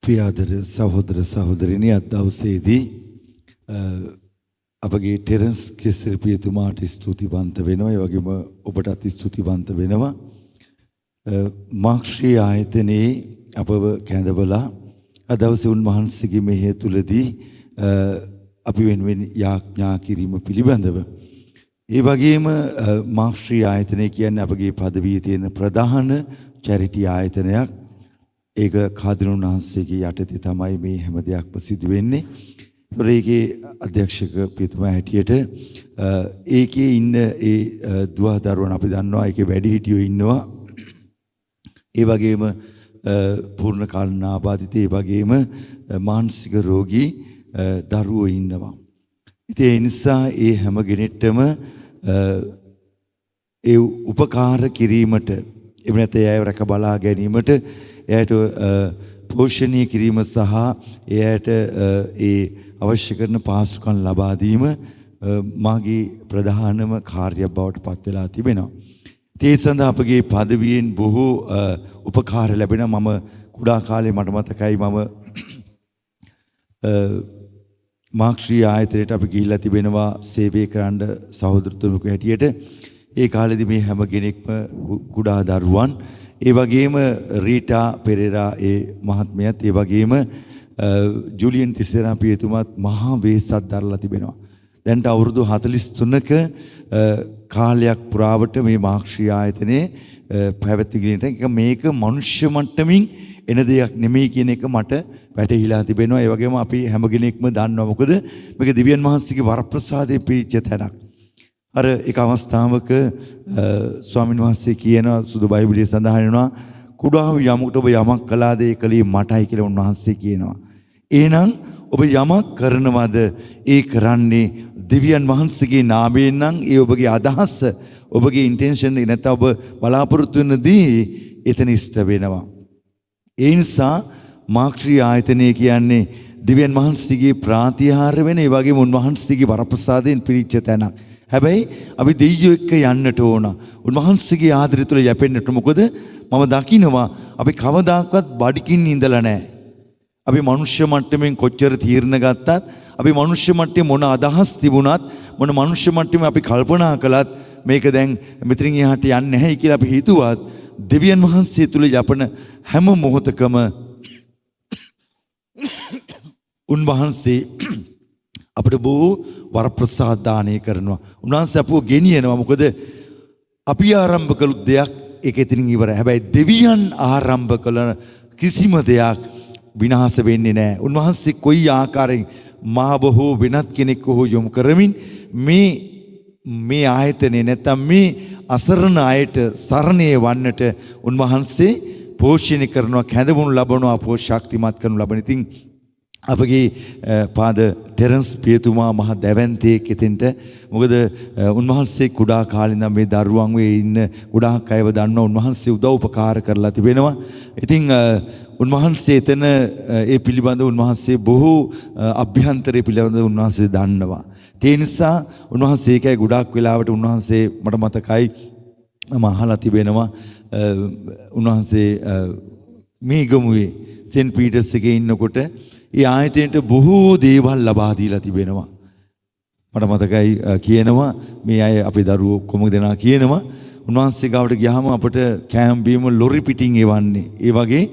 ප්‍රියාදර සහෝදර සහෝදරිනි අද දවසේදී අපගේ ටෙරන්ස් කෙසර් පියතුමාට ස්තුතිවන්ත වෙනවා. ඒ වගේම ඔබටත් ස්තුතිවන්ත වෙනවා. මාක්ෂී ආයතනයේ අපව කැඳවලා අද දවසේ උන්වහන්සේගේ මෙහෙය තුලදී අපි වෙනුවෙන් යාඥා කිරීම පිළිබඳව ඒ වගේම මාක්ෂී ආයතනය කියන්නේ අපගේ පදවියේ තියෙන ප්‍රධාන චැරිටි ආයතනයක්. ඒක කාදිනුන් වහන්සේගේ යටතේ තමයි මේ හැම දෙයක්ම සිදු වෙන්නේ. ඒකේ අධ්‍යක්ෂක පියතුමා හැටියට ඒකේ ඉන්න ඒ දුව දරුවන් අපි දන්නවා ඒකේ වැඩිහිටියෝ ඉන්නවා. ඒ වගේම පූර්ණ කාලීන ආබාධිත ඒ වගේම මානසික රෝගී දරුවෝ ඉන්නවා. ඉතින් ඒ නිසා ඒ හැම කෙනෙක්ටම ඒ උපකාර කිරීමට එහෙම නැත්නම් ඒව රැක බලා ගැනීමට එයාට පෝෂණය කිරීම සහ එයාට ඒ අවශ්‍ය කරන පහසුකම් ලබා දීම මාගේ ප්‍රධානම කාර්යයක් බවට පත් වෙලා තිබෙනවා. ඒ සඳහා අපගේ පදවියෙන් බොහෝ උපකාර ලැබෙනවා. මම කුඩා කාලේ මට මතකයි මම මාක්ෂී ආයතනයට අපි ගිහිල්ලා තිබෙනවා සේවය කරන්න සහෝදරතුමෙකු හැටියට. ඒ කාලෙදි මේ හැම කෙනෙක්ම කුඩා දරුවන් ඒ වගේම රීටා පෙරේරා ඒ මහත්මයත් ඒ වගේම ජුලියන් තිසරා පියතුමත් මහා වෙහෙසක් දරලා තිබෙනවා. දැන්ට අවුරුදු 43ක කාලයක් පුරාවට මේ මාක්ෂී ආයතනයේ පැවැත්විගෙන එක මේක මනුෂ්‍ය මට්ටමින් එන දෙයක් නෙමෙයි කියන එක මට වැටහිලා තිබෙනවා. ඒ වගේම අපි හැම කෙනෙක්ම දන්නවා මොකද මේක දිව්‍යන් වහන්සේගේ වරප්‍රසාදයේ පිරිච්ච තැනක්. අර එක අවස්ථාවක ස්වාමීන් වහන්සේ කියන සුදු බයිබලයේ සඳහන් වෙනවා කුඩා යමකට ඔබ යමක් කළාද ඒ කලේ මටයි කියලා උන්වහන්සේ කියනවා. එහෙනම් ඔබ යමක් කරනවද ඒ කරන්නේ දිව්‍යන් වහන්සේගේ නාමයෙන් නම් ඒ ඔබගේ අදහස ඔබගේ ඉන්ටෙන්ෂන් එක නැත්නම් ඔබ බලාපොරොත්තු වෙන දේ එතන ඉෂ්ට වෙනවා. ඒ නිසා මාක්ෂී ආයතනය කියන්නේ දිව්‍යන් වහන්සේගේ ප්‍රාතිහාර වෙන ඒ වගේම උන්වහන්සේගේ වරප්‍රසාදයෙන් පිරිච්ච තැනක්. හැබැයි අපි දෙයියෝ එක්ක යන්නට ඕන. උන්වහන්සේගේ ආදරය තුළ යැපෙන්නට. මොකද මම දකිනවා අපි කවදාකවත් බඩකින් ඉඳලා නැහැ. අපි මනුෂ්‍ය මට්ටමින් කොච්චර තීරණ ගත්තත් අපි මනුෂ්‍ය මට්ටමේ මොන අදහස් තිබුණත් මොන මනුෂ්‍ය මට්ටමේ අපි කල්පනා කළත් මේක දැන් මෙතනින් එහාට යන්නේ නැහැ කියලා අපි හිතුවත් දෙවියන් වහන්සේ තුළ යපන හැම මොහොතකම උන්වහන්සේ අපිට බොහෝ වරප්‍රසාද දානය කරනවා. උන්වහන්සේ අපව ගෙනියනවා. මොකද අපි ආරම්භ කළු දෙයක් ඒක එතනින් ඉවරයි. හැබැයි දෙවියන් ආරම්භ කළ කිසිම දෙයක් විනාශ වෙන්නේ නැහැ. උන්වහන්සේ කොයි ආකාරයෙන් මාව හෝ වෙනත් කෙනෙක් හෝ යොමු කරමින් මේ ආයතනේ නැත්තම් මේ අසරණ අයට සරණේ වන්නට උන්වහන්සේ පෝෂණය කරනවා, කැඳවුණු ලබනවා, ශක්තිමත් කරනු ලබන. ඉතින් අපගේ පාද ටෙරන්ස් පියතුමා මහ දැවැන්තයෙක් එතෙන්ට. මොකද උන්වහන්සේ කුඩා කාලේ ඉඳන් මේ දරුවන් වේ ඉන්න කුඩා අයව දන්නවා. උන්වහන්සේ උදව් උපකාර කරලා තිබෙනවා. ඉතින් උන්වහන්සේ එතන ඒ පිළිබඳව උන්වහන්සේ බොහෝ අභ්‍යන්තරය පිළිබඳව උන්වහන්සේ දන්නවා. ඒ නිසා උන්වහන්සේ ඒකයි ගොඩාක් වෙලාවට උන්වහන්සේ මට මතකයි මම අහලා තිබෙනවා උන්වහන්සේ මේ ගමුවේ සෙන්ට් පීටර්ස් එකේ ඉන්නකොට ඒ ආයතනයට බොහෝ දේවල් ලබා දීලා තිබෙනවා. මට මතකයි කියනවා මේ අය අපේ දරුවෝ කොමුද දෙනා කියනවා උන්වහන්සේ ගාවට ගියාම අපිට කෑම බීම ලොරි පිටින් එවන්නේ. ඒ වගේ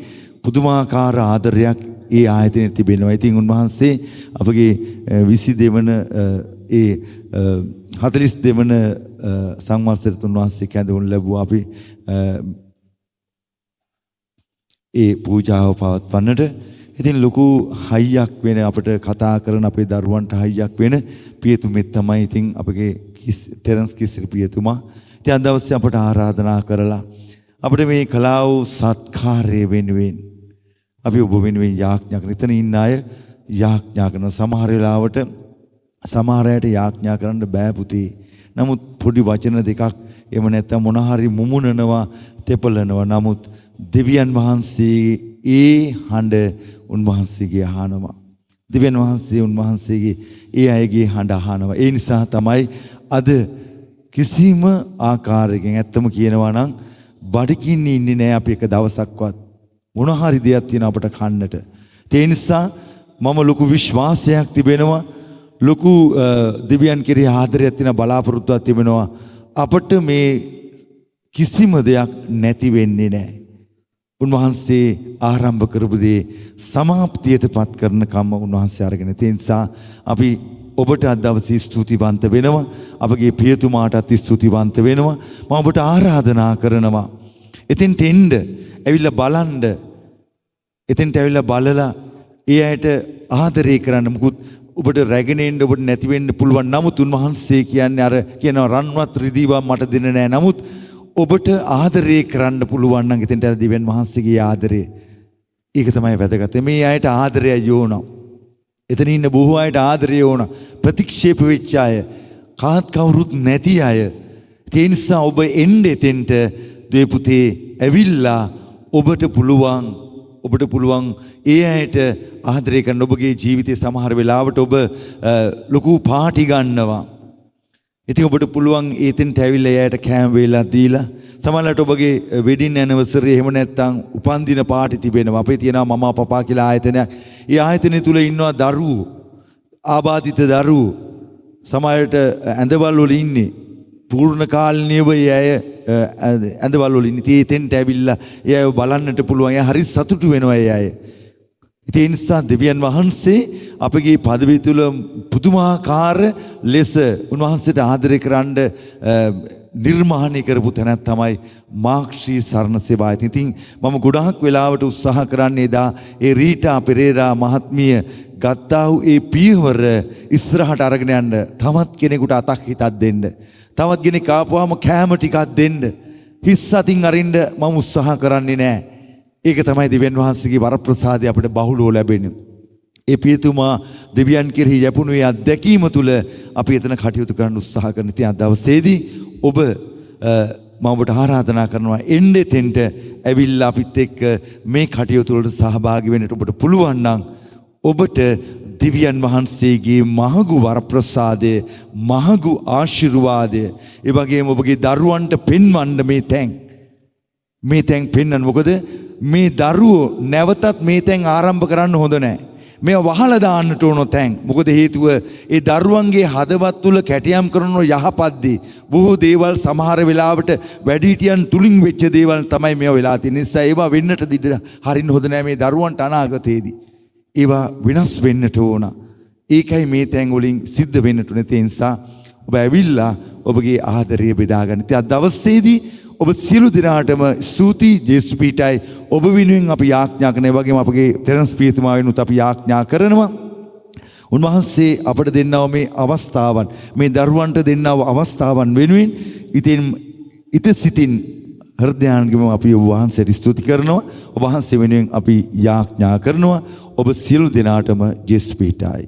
පුදුමාකාර ආදරයක් ඒ ආයතනයේ තිබෙනවා. ඉතින් උන්වහන්සේ අපගේ 22 වන ඒ 42 වන සංවත්සරයට උන්වහන්සේ කැඳවුම් ලැබුවා. අපි ඒ පූජාව පවත්වන්නට ඉතින් ලොකු හයියක් වෙන අපිට කතා කරන අපේ දරුවන්ට හයියක් වෙන පියතුමෙක් තමයි ඉතින් අපගේ ටෙරන්ස් කිසිරි පියතුමා. ඉතින් අද දවසේ අපට ආරාධනා කරලා අපිට මේ කලාව සත්කාරය වෙනුවෙන් අපි ඔබ වෙනුවෙන් යාඥා කරන. එතන ඉන්න අය යාඥා කරන සමහර වෙලාවට සමහර අයට යාඥා කරන්න බෑ පුතේ. නමුත් පොඩි වචන දෙකක් එහෙම නැත්නම් මොන හරි මුමුණනවා තෙපලනවා. නමුත් දෙවියන් වහන්සේ ඒ හඬ උන්වහන්සේගේ අහනවා. දෙවියන් වහන්සේ උන්වහන්සේගේ ඒ අයගේ හඬ අහනවා. ඒ නිසා තමයි අද කිසිම ආකාරයකින් ඇත්තම කියනවා නම් බඩකින් ඉන්නේ නැහැ අපි එක දවසක්වත්. මොන හරි දෙයක් තියෙන අපට කන්නට. ඒ නිසා මම ලොකු විශ්වාසයක් තිබෙනවා. ලොකු දෙවියන් කෙරෙහි ආදරයක් තියෙන බලාපොරොත්තුවක් තිබෙනවා. අපට මේ කිසිම දෙයක් නැති වෙන්නේ නැහැ. උන්වහන්සේ ආරම්භ කරපු දේ සමාප්තියටපත් කරන කම උන්වහන්සේ අරගෙන තියෙන නිසා අපි ඔබට අද දවසේ ස්තුතිවන්ත වෙනවා. අපගේ පියතුමාටත් ස්තුතිවන්ත වෙනවා. මම ඔබට ආරාධනා කරනවා. එතෙන්ට එන්න, ඇවිල්ලා බලන්න. එතෙන්ට ඇවිල්ලා බලලා ඒ අයට ආදරය කරන්න. මොකද ඔබට රැගෙන එන්න ඔබට නැති වෙන්න පුළුවන්. නමුත් උන්වහන්සේ කියන්නේ අර කියනවා රන්වත් රිදීවා මට දෙන්න නැහැ. නමුත් ඔබට ආදරය කරන්න පුළුවන් නම් එතෙන්ට දිව්‍යන් වහන්සේගේ ආදරය. ඒක තමයි වැදගත්. මේ අයට ආදරයයි ඕන. එතන ඉන්න බොහෝ අයට ආදරය ඕන. ප්‍රතික්ෂේප වෙච්ච අය, කාත් කවුරුත් නැති අය. ඒ නිසා ඔබ එන්න එතෙන්ට දේ පුතේ ඇවිල්ලා ඔබට පුළුවන් ඒ අයට ආදරය කරන. ඔබගේ ජීවිතේ සමහර වෙලාවට ඔබ ලොකු පාටි ගන්නවා. ඉතින් ඔබට පුළුවන් එතෙන්ට ඇවිල්ලා එයාට කෑම වේලා දීලා සමහරවිට ඔබගේ වෙඩින් ඇනිවර්සරි එහෙම නැත්නම් උපන්දින පාටි තිබෙනවා. අපේ තියෙනවා මමා පපා කියලා ආයතනයක්. ඒ ආයතනය තුල ඉන්නවා දරුවෝ, ආබාධිත දරුවෝ. සමහරවිට ඇඳවල් වල ඉන්නේ පූර්ණ කාලීනව අය ඇඳවල් වල ඉන්නේ. ඉතින් එතෙන්ට ඇවිල්ලා එයාව බලන්නට පුළුවන්. එයා හරි සතුටු වෙනවා ඒ අය. ඒ නිසා දෙවියන් වහන්සේ අපගේ පදවිය තුළ පුදුමාකාර ලෙස උන්වහන්සේට ආදරය කරන්න නිර්මාණය කරපු තැනක් තමයි මාක්ෂී සරණ සේවාව. ඉතින් මම ගොඩාක් වෙලාවට උත්සාහ කරන්නේ එදා ඒ රීටා පෙරේරා මහත්මිය ගත්තා වූ ඒ පියවර ඉස්සරහට අරගෙන යන්න. තවත් කෙනෙකුට අතක් හිතක් දෙන්න. තවත් කෙනෙක් ආපුවාම කෑම ටිකක් දෙන්න. හිස් අතින් අරින්න මම උත්සාහ කරන්නේ නැහැ. ඒක තමයි දෙවියන් වහන්සේගේ වරප්‍රසාදය අපිට බහුලව ලැබෙන්නේ. ඒ පියතුමා දෙවියන් කෙරෙහි යැපුණු ඒ අත්දැකීම තුළ අපි එතන කටයුතු කරන්න උත්සාහ කරන ඉතින් අද දවසේදී ඔබ මම ඔබට ආරාධනා කරනවා එන්න එතෙන්ට ඇවිල්ලා අපිත් එක්ක මේ කටයුතු වලට සහභාගී වෙන්නට ඔබට පුළුවන් නම් ඔබට දිව්‍යන් වහන්සේගේ මහඟු වරප්‍රසාදය, මහඟු ආශිර්වාදය, ඒ වගේම ඔබගේ දරුවන්ට පෙන්වන්න මේ තැන් පෙන්වන්න. මොකද මේ දරුවෝ නැවතත් මේ තැන් ආරම්භ කරන්න හොඳ නැහැ. මේවා වහලා දාන්නට ඕන තැන්. මොකද හේතුව ඒ දරුවන්ගේ හදවත් තුල කැටියම් කරන යහපත්දී බොහෝ දේවල් සමහර වෙලාවට වැඩිහිටියන් තුලින් වෙච්ච දේවල් තමයි මේවා වෙලා තියෙන්නේ. නිසා ඒවා වෙන්නට හරින්න හොඳ නැහැ මේ දරුවන්ට අනාගතයේදී. ඒවා විනාශ වෙන්නට ඕන. ඒකයි මේ තැන් වලින් සිද්ධ වෙන්නට උනේ. ඒ නිසා ඔබ ඇවිල්ලා ඔබගේ ආදරය බෙදා ගන්න. ඉතින් අද දවසේදී ඔබ සියලු දෙනාටම ස්තුතියි. ජේසුස් පීඨයි ඔබ වෙනුවෙන් අපි යාඥා කරන. ඒ වගේම අපගේ ටෙරන්ස් පියතුමා වෙනුත් අපි යාඥා කරනවා. උන්වහන්සේ අපට දෙන්නව මේ අවස්ථාවන්, මේ දරුවන්ට දෙන්නව අවස්ථාවන් වෙනුවෙන් ඉත සිතින් හෘදයාංගම අපි ඔබ වහන්සේට ස්තුති කරනවා. ඔබ වහන්සේ වෙනුවෙන් අපි යාඥා කරනවා. ඔබ සියලු දෙනාටම ජේසුස් පීඨයි.